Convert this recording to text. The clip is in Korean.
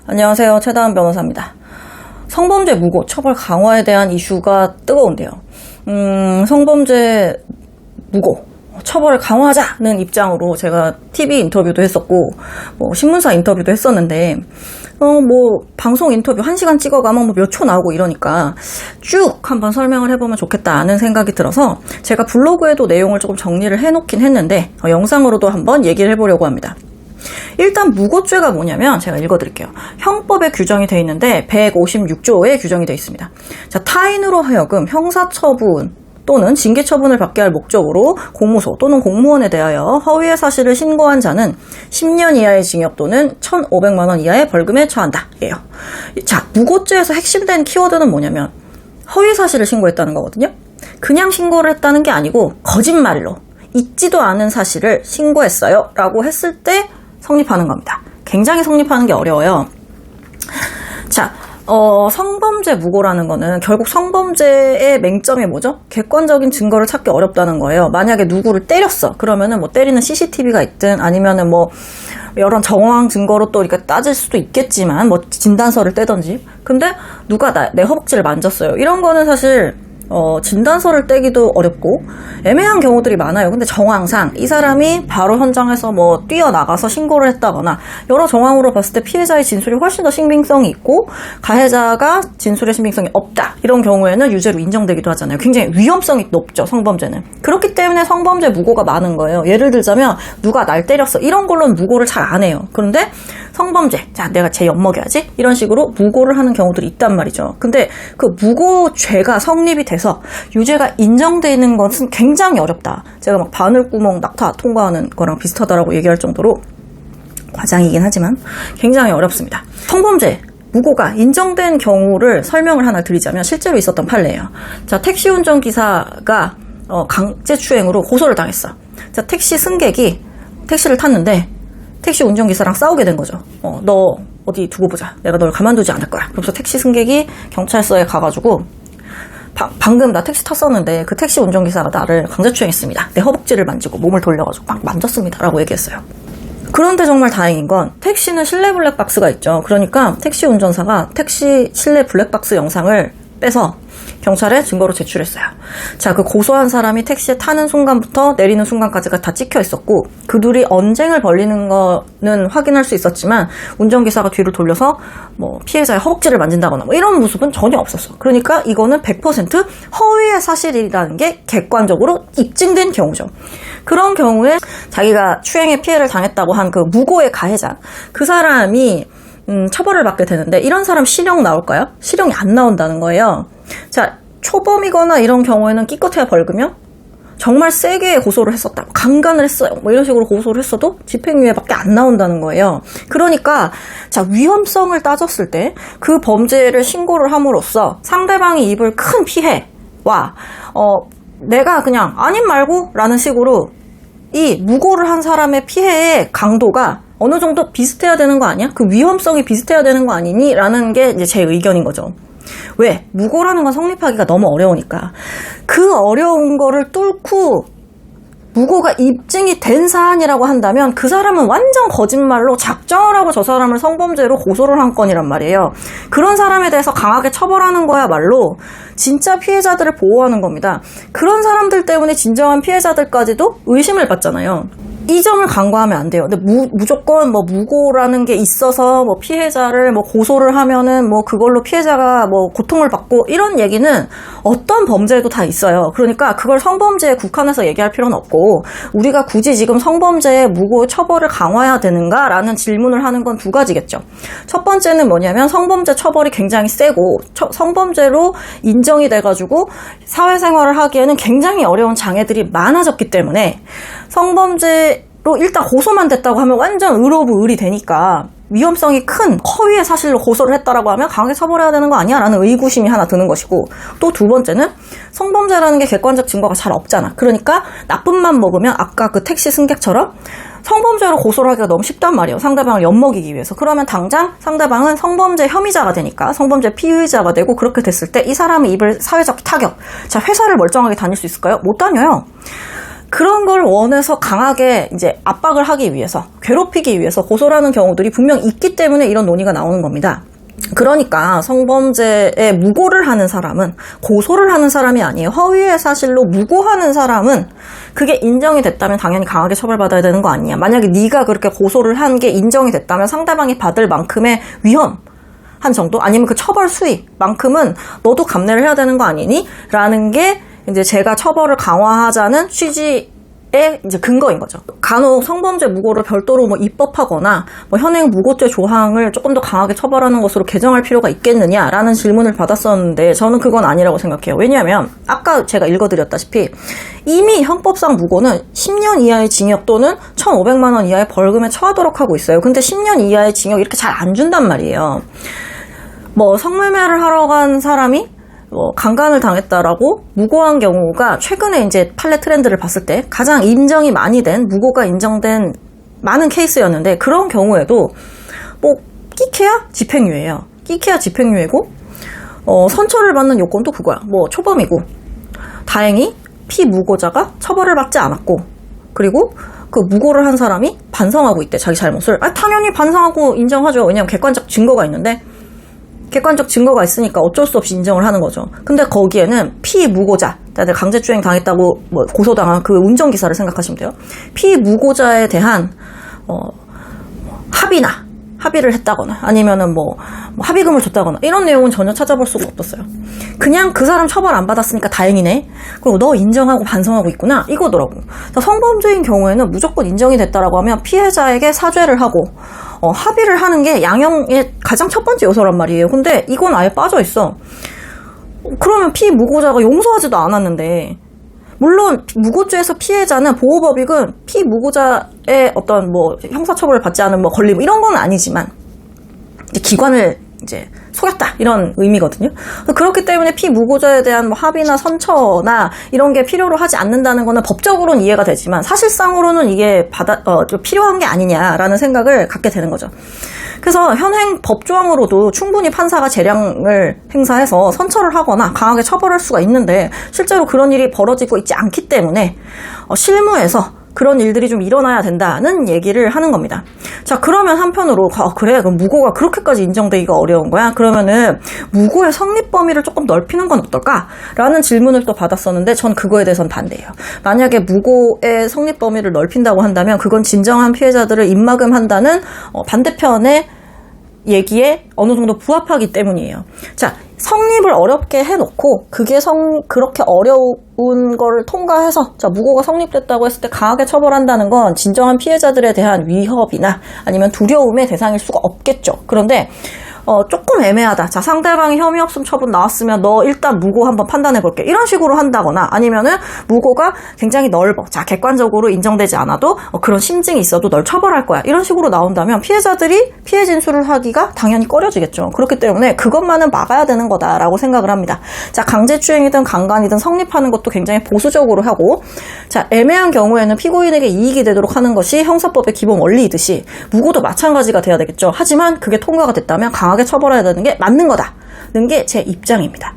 안녕하세요. 최다은 변호사입니다. 성범죄 무고 처벌 강화에 대한 이슈가 뜨거운데요. 성범죄 무고 처벌을 강화하자는 입장으로 제가 TV 인터뷰도 했었고 신문사 인터뷰도 했었는데 방송 인터뷰 1시간 찍어가면 몇 초 나오고 이러니까 쭉 한번 설명을 해보면 좋겠다는 생각이 들어서 제가 블로그에도 내용을 조금 정리를 해놓긴 했는데 영상으로도 한번 얘기를 해보려고 합니다. 일단 무고죄가 뭐냐면 제가 읽어드릴게요. 형법에 규정이 되어 있는데 156조에 규정이 되어 있습니다. 자, 타인으로 하여금 형사처분 또는 징계처분을 받게 할 목적으로 공무소 또는 공무원에 대하여 허위의 사실을 신고한 자는 10년 이하의 징역 또는 1,500만 원 이하의 벌금에 처한다. 예요. 자, 무고죄에서 핵심된 키워드는 뭐냐면 허위 사실을 신고했다는 거거든요. 그냥 신고를 했다는 게 아니고 거짓말로 있지도 않은 사실을 신고했어요 라고 했을 때 성립하는 겁니다. 굉장히 성립하는 게 어려워요. 자, 성범죄 무고라는 거는 결국 성범죄의 맹점이 뭐죠? 객관적인 증거를 찾기 어렵다는 거예요. 만약에 누구를 때렸어. 그러면은 때리는 CCTV가 있든 아니면은 여러 정황 증거로 또 이렇게 따질 수도 있겠지만 진단서를 떼던지. 근데 누가 내 허벅지를 만졌어요. 이런 거는 사실 진단서를 떼기도 어렵고 애매한 경우들이 많아요. 근데 정황상 이 사람이 바로 현장에서 뛰어나가서 신고를 했다거나 여러 정황으로 봤을 때 피해자의 진술이 훨씬 더 신빙성이 있고 가해자가 진술의 신빙성이 없다. 이런 경우에는 유죄로 인정되기도 하잖아요. 굉장히 위험성이 높죠, 성범죄는. 그렇기 때문에 성범죄 무고가 많은 거예요. 예를 들자면 누가 날 때렸어. 이런 걸로는 무고를 잘 안 해요. 그런데 성범죄, 자 내가 쟤 엿먹여야지. 이런 식으로 무고를 하는 경우들이 있단 말이죠. 근데 그 무고죄가 성립이 돼서 유죄가 인정되는 것은 굉장히 어렵다. 제가 바늘구멍 낙타 통과하는 거랑 비슷하다라고 얘기할 정도로 과장이긴 하지만 굉장히 어렵습니다. 성범죄 무고가 인정된 경우를 설명을 하나 드리자면 실제로 있었던 판례예요. 자, 택시 운전기사가 강제추행으로 고소를 당했어. 자, 택시 승객이 택시를 탔는데 택시 운전기사랑 싸우게 된 거죠. 너 어디 두고 보자. 내가 널 가만두지 않을 거야. 그래서 택시 승객이 경찰서에 가가지고 방금 나 택시 탔었는데 그 택시 운전기사가 나를 강제추행했습니다. 내 허벅지를 만지고 몸을 돌려가지고 막 만졌습니다. 라고 얘기했어요. 그런데 정말 다행인 건 택시는 실내 블랙박스가 있죠. 그러니까 택시 운전사가 택시 실내 블랙박스 영상을 빼서 경찰에 증거로 제출했어요. 자, 그 고소한 사람이 택시에 타는 순간부터 내리는 순간까지가 다 찍혀 있었고 그 둘이 언쟁을 벌이는 거는 확인할 수 있었지만 운전기사가 뒤를 돌려서 피해자의 허벅지를 만진다거나 이런 모습은 전혀 없었어. 그러니까 이거는 100% 허위의 사실이라는 게 객관적으로 입증된 경우죠. 그런 경우에 자기가 추행의 피해를 당했다고 한 그 무고의 가해자, 그 사람이 처벌을 받게 되는데 이런 사람 실형 나올까요? 실형이 안 나온다는 거예요. 자, 초범이거나 이런 경우에는 기껏해야 벌금형? 정말 세게 고소를 했었다. 강간을 했어요. 이런 식으로 고소를 했어도 집행유예밖에 안 나온다는 거예요. 그러니까 자, 위험성을 따졌을 때 그 범죄를 신고를 함으로써 상대방이 입을 큰 피해와 내가 그냥 아님 말고 라는 식으로 이 무고를 한 사람의 피해의 강도가 어느 정도 비슷해야 되는 거 아니야? 그 위험성이 비슷해야 되는 거 아니니? 라는 게 이제 제 의견인 거죠. 왜? 무고라는 건 성립하기가 너무 어려우니까. 그 어려운 거를 뚫고 무고가 입증이 된 사안이라고 한다면 그 사람은 완전 거짓말로 작정을 하고 저 사람을 성범죄로 고소를 한 건이란 말이에요. 그런 사람에 대해서 강하게 처벌하는 거야말로 진짜 피해자들을 보호하는 겁니다. 그런 사람들 때문에 진정한 피해자들까지도 의심을 받잖아요. 이 점을 간과하면 안 돼요. 근데 무조건 무고라는 게 있어서 피해자를 고소를 하면은 그걸로 피해자가 고통을 받고 이런 얘기는 어떤 범죄에도 다 있어요. 그러니까 그걸 성범죄에 국한해서 얘기할 필요는 없고 우리가 굳이 지금 성범죄의 무고 처벌을 강화해야 되는가라는 질문을 하는 건 두 가지겠죠. 첫 번째는 뭐냐면 성범죄 처벌이 굉장히 세고 성범죄로 인정이 돼가지고 사회생활을 하기에는 굉장히 어려운 장애들이 많아졌기 때문에 성범죄로 일단 고소만 됐다고 하면 완전 을 오브 을이 되니까 위험성이 큰 허위의 사실로 고소를 했다라고 하면 강하게 처벌해야 되는 거 아니야? 라는 의구심이 하나 드는 것이고 또 두 번째는 성범죄라는 게 객관적 증거가 잘 없잖아. 그러니까 나쁜 맘 먹으면 아까 그 택시 승객처럼 성범죄로 고소를 하기가 너무 쉽단 말이에요. 상대방을 엿먹이기 위해서. 그러면 당장 상대방은 성범죄 혐의자가 되니까 성범죄 피의자가 되고 그렇게 됐을 때 이 사람이 입을 사회적 타격. 자, 회사를 멀쩡하게 다닐 수 있을까요? 못 다녀요. 그런 걸 원해서 강하게 이제 압박을 하기 위해서, 괴롭히기 위해서 고소를 하는 경우들이 분명 있기 때문에 이런 논의가 나오는 겁니다. 그러니까 성범죄에 무고를 하는 사람은 고소를 하는 사람이 아니에요. 허위의 사실로 무고하는 사람은 그게 인정이 됐다면 당연히 강하게 처벌받아야 되는 거 아니냐. 만약에 네가 그렇게 고소를 한 게 인정이 됐다면 상대방이 받을 만큼의 위험한 정도, 아니면 그 처벌 수위만큼은 너도 감내를 해야 되는 거 아니니? 라는 게 이제 제가 처벌을 강화하자는 취지의 이제 근거인 거죠. 간혹 성범죄 무고를 별도로 뭐 입법하거나 뭐 현행 무고죄 조항을 조금 더 강하게 처벌하는 것으로 개정할 필요가 있겠느냐라는 질문을 받았었는데 저는 그건 아니라고 생각해요. 왜냐하면 아까 제가 읽어드렸다시피 이미 형법상 무고는 10년 이하의 징역 또는 1,500만 원 이하의 벌금에 처하도록 하고 있어요. 근데 10년 이하의 징역 이렇게 잘 안 준단 말이에요. 뭐 성매매를 하러 간 사람이 강간을 당했다라고 무고한 경우가 최근에 이제 판례 트렌드를 봤을 때 가장 인정이 많이 된, 무고가 인정된 많은 케이스였는데, 그런 경우에도 뭐 끼케야 집행유예예요. 끼케야 집행유예고 선처를 받는 요건도 그거야. 뭐 초범이고, 다행히 피무고자가 처벌을 받지 않았고, 그리고 그 무고를 한 사람이 반성하고 있대, 자기 잘못을. 당연히 반성하고 인정하죠. 왜냐면 객관적 증거가 있는데, 객관적 증거가 있으니까 어쩔 수 없이 인정을 하는 거죠. 근데 거기에는 피무고자, 강제추행 당했다고 뭐 고소당한 그 운전기사를 생각하시면 돼요. 피무고자에 대한 합의를 했다거나 아니면은 뭐 합의금을 줬다거나 이런 내용은 전혀 찾아볼 수가 없었어요. 그냥 그 사람 처벌 안 받았으니까 다행이네. 그리고 너 인정하고 반성하고 있구나, 이거더라고. 성범죄인 경우에는 무조건 인정이 됐다라고 하면 피해자에게 사죄를 하고 합의를 하는 게 양형의 가장 첫 번째 요소란 말이에요. 근데 이건 아예 빠져 있어. 그러면 피무고자가 용서하지도 않았는데, 물론 무고죄에서 피해자는 보호법익은 피무고자의 어떤 뭐 형사처벌을 받지 않은 뭐 권리 이런 건 아니지만 이제 기관을 이제 속였다 이런 의미거든요. 그렇기 때문에 피무고자에 대한 뭐 합의나 선처나 이런 게 필요로 하지 않는다는 거는 법적으로는 이해가 되지만 사실상으로는 이게 좀 필요한 게 아니냐라는 생각을 갖게 되는 거죠. 그래서 현행 법조항으로도 충분히 판사가 재량을 행사해서 선처를 하거나 강하게 처벌할 수가 있는데 실제로 그런 일이 벌어지고 있지 않기 때문에 실무에서 그런 일들이 좀 일어나야 된다는 얘기를 하는 겁니다. 자, 그러면 한편으로 그래, 그럼 무고가 그렇게까지 인정되기가 어려운 거야? 그러면은 무고의 성립 범위를 조금 넓히는 건 어떨까? 라는 질문을 또 받았었는데 전 그거에 대해서는 반대예요. 만약에 무고의 성립 범위를 넓힌다고 한다면 그건 진정한 피해자들을 입막음한다는 반대편의 얘기에 어느 정도 부합하기 때문이에요. 자, 성립을 어렵게 해놓고 그게 그렇게 어려운 걸 통과해서 무고가 성립됐다고 했을 때 강하게 처벌한다는 건 진정한 피해자들에 대한 위협이나 아니면 두려움의 대상일 수가 없겠죠. 그런데 조금 애매하다. 자, 상대방이 혐의 없음 처분 나왔으면 너 일단 무고 한번 판단해 볼게. 이런 식으로 한다거나 아니면은 무고가 굉장히 넓어. 자, 객관적으로 인정되지 않아도 그런 심증이 있어도 널 처벌할 거야. 이런 식으로 나온다면 피해자들이 피해 진술을 하기가 당연히 꺼려지겠죠. 그렇기 때문에 그것만은 막아야 되는 거다라고 생각을 합니다. 자, 강제추행이든 강간이든 성립하는 것도 굉장히 보수적으로 하고, 자, 애매한 경우에는 피고인에게 이익이 되도록 하는 것이 형사법의 기본 원리이듯이 무고도 마찬가지가 돼야 되겠죠. 하지만 그게 통과가 됐다면 강하게 처벌해야 되는 게 맞는 거다는 게 제 입장입니다.